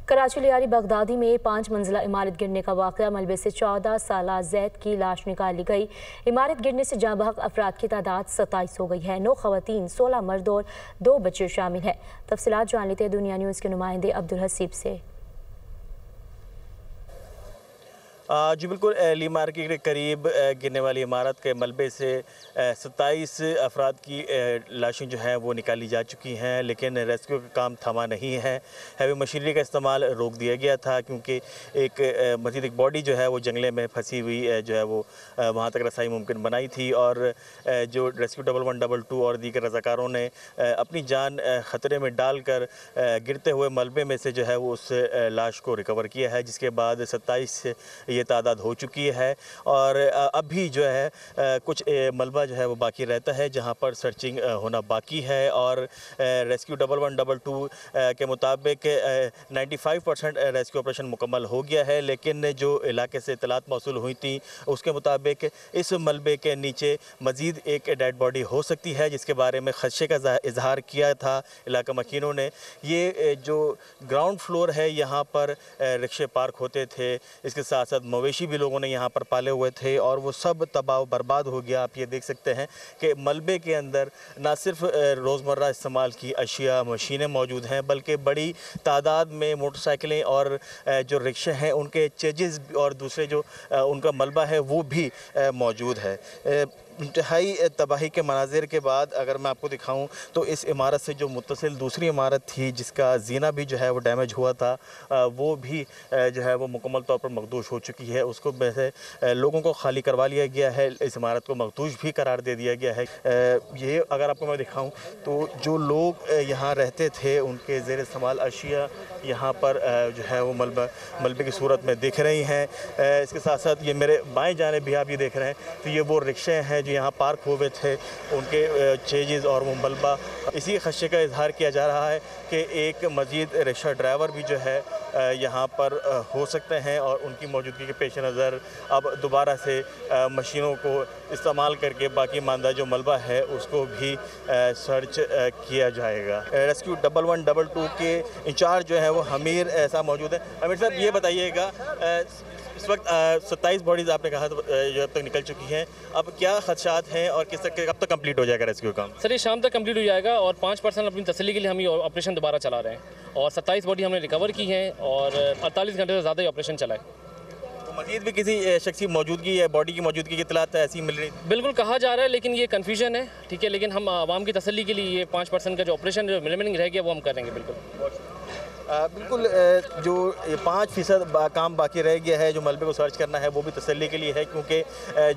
Karachi Lyari Baghdadi में 5 मंजिला इमारत गिरने का वाक़या। मलबे से 14 साला जैद की लाश निकाली गई। इमारत गिरने से जाँ बहक अफराद की तादाद 27 हो गई है। 9 खवातीन, 16 मर्द और 2 बच्चे शामिल हैं। तफसीलात जान लेते हैं दुनिया न्यूज़ के नुमाइंदे अब्दुल हसीब से। जी बिल्कुल, ली मार्केट के करीब गिरने वाली इमारत के मलबे से 27 अफराद की लाशें जो हैं वो निकाली जा चुकी हैं, लेकिन रेस्क्यू का काम थमा नहीं है। हैवी मशीनरी का इस्तेमाल रोक दिया गया था क्योंकि मज़ीद एक बॉडी जो है वो जंगले में फंसी हुई जो है वो वहाँ तक रसाई मुमकिन बनाई थी और जो रेस्क्यू 1112 और दीगर रज़ाकारों ने अपनी जान ख़तरे में डालकर गिरते हुए मलबे में से जो है वो उस लाश को रिकवर किया है, जिसके बाद 27 ये तादाद हो चुकी है। और अभी जो है कुछ मलबा जो है वो बाकी रहता है जहां पर सर्चिंग होना बाकी है। और रेस्क्यू 1112 के मुताबिक 95% रेस्क्यू ऑपरेशन मुकम्मल हो गया है, लेकिन जो इलाके से इतलात मौसूल हुई थी उसके मुताबिक इस मलबे के नीचे मज़ीद एक डेड बॉडी हो सकती है, जिसके बारे में खदशे का इजहार किया था इलाका मकीनों ने। ये जो ग्राउंड फ्लोर है यहाँ पर रिक्शे पार्क होते थे, इसके साथ साथ मवेशी भी लोगों ने यहाँ पर पाले हुए थे और वो सब तबाह बर्बाद हो गया। आप ये देख सकते हैं कि मलबे के अंदर ना सिर्फ रोज़मर्रा इस्तेमाल की अशिया मशीनें मौजूद हैं, बल्कि बड़ी तादाद में मोटरसाइकिलें और जो रिक्शे हैं उनके चेजेस और दूसरे जो उनका मलबा है वो भी मौजूद है। इंतहाई तबाही के मनाजिर के बाद अगर मैं आपको दिखाऊं तो इस इमारत से जो मुत्तसिल दूसरी इमारत थी जिसका जीना भी जो है वो डैमेज हुआ था, वो भी जो है वो मुकम्मल तौर पर मखदूश हो चुकी है। उसको वैसे लोगों को खाली करवा लिया गया है, इस इमारत को मखदूश भी करार दे दिया गया है। ये अगर आपको मैं दिखाऊँ तो जो लोग यहाँ रहते थे उनके ज़ेर इस्तेमाल अशिया यहाँ पर जो है वो मलबे की सूरत में दिख रही हैं। इसके साथ साथ ये मेरे बाएँ जाने भी आप ये देख रहे हैं तो ये वो रिक्शे हैं यहाँ पार्क हुए थे, उनके चेजेस और वो मलबा। इसी खदशे का इजहार किया जा रहा है कि एक मज़ीद रिक्शा ड्राइवर भी जो है यहाँ पर हो सकते हैं और उनकी मौजूदगी के पेश नज़र अब दोबारा से मशीनों को इस्तेमाल करके बाकी मानदा जो मलबा है उसको भी सर्च किया जाएगा। रेस्क्यू 1112 के इंचार्ज जो है वो हमीर ऐसा मौजूद है। हमीर साहब, ये बताइएगा, इस वक्त 27 बॉडीज़ आपने कहा जो अब तक निकल चुकी हैं, अब क्या खदशात हैं और किस तक कब तक कंप्लीट हो जाएगा रेस्क्यू काम? सर, ये शाम तक कंप्लीट हो जाएगा और 5% अपनी तसल्ली के लिए हम ये ऑपरेशन दोबारा चला रहे हैं और 27 बॉडी हमने रिकवर की हैं और 48 घंटे से ज़्यादा ये ऑपरेशन चला है। तो मज़ीद भी किसी शख्स की मौजूदगी या बॉडी की मौजूदगी की इत्तलात ऐसी मिल रही? बिल्कुल कहा जा रहा है, लेकिन ये कन्फ्यूजन है, ठीक है, लेकिन हम आवाम की तसल्ली के लिए ये 5% का जो ऑपरेशन जो रिमेनिंग रह गया वो हम करेंगे। बिल्कुल जो 5% काम बाकी रह गया है, जो मलबे को सर्च करना है, वो भी तसल्ली के लिए है क्योंकि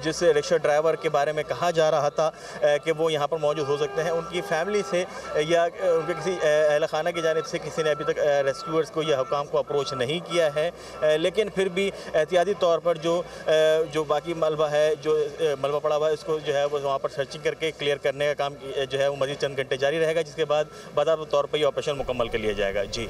जिस रिक्शा ड्राइवर के बारे में कहा जा रहा था कि वो यहाँ पर मौजूद हो सकते हैं, उनकी फैमिली से या उनके किसी अहल खाना की जानिब से किसी ने अभी तक रेस्क्यूअर्स को या हुकाम को अप्रोच नहीं किया है। लेकिन फिर भी एहतियाती तौर पर जो बाकी मलबा है, जो मलबा पड़ा हुआ है, उसको जो है वो वहाँ पर सर्चिंग करके क्लियर करने का काम जो है वो मज़ीद चंद घंटे जारी रहेगा, जिसके बाद बाकायदा तौर पर ये ऑपरेशन मुकम्मल कर लिया जाएगा। जी।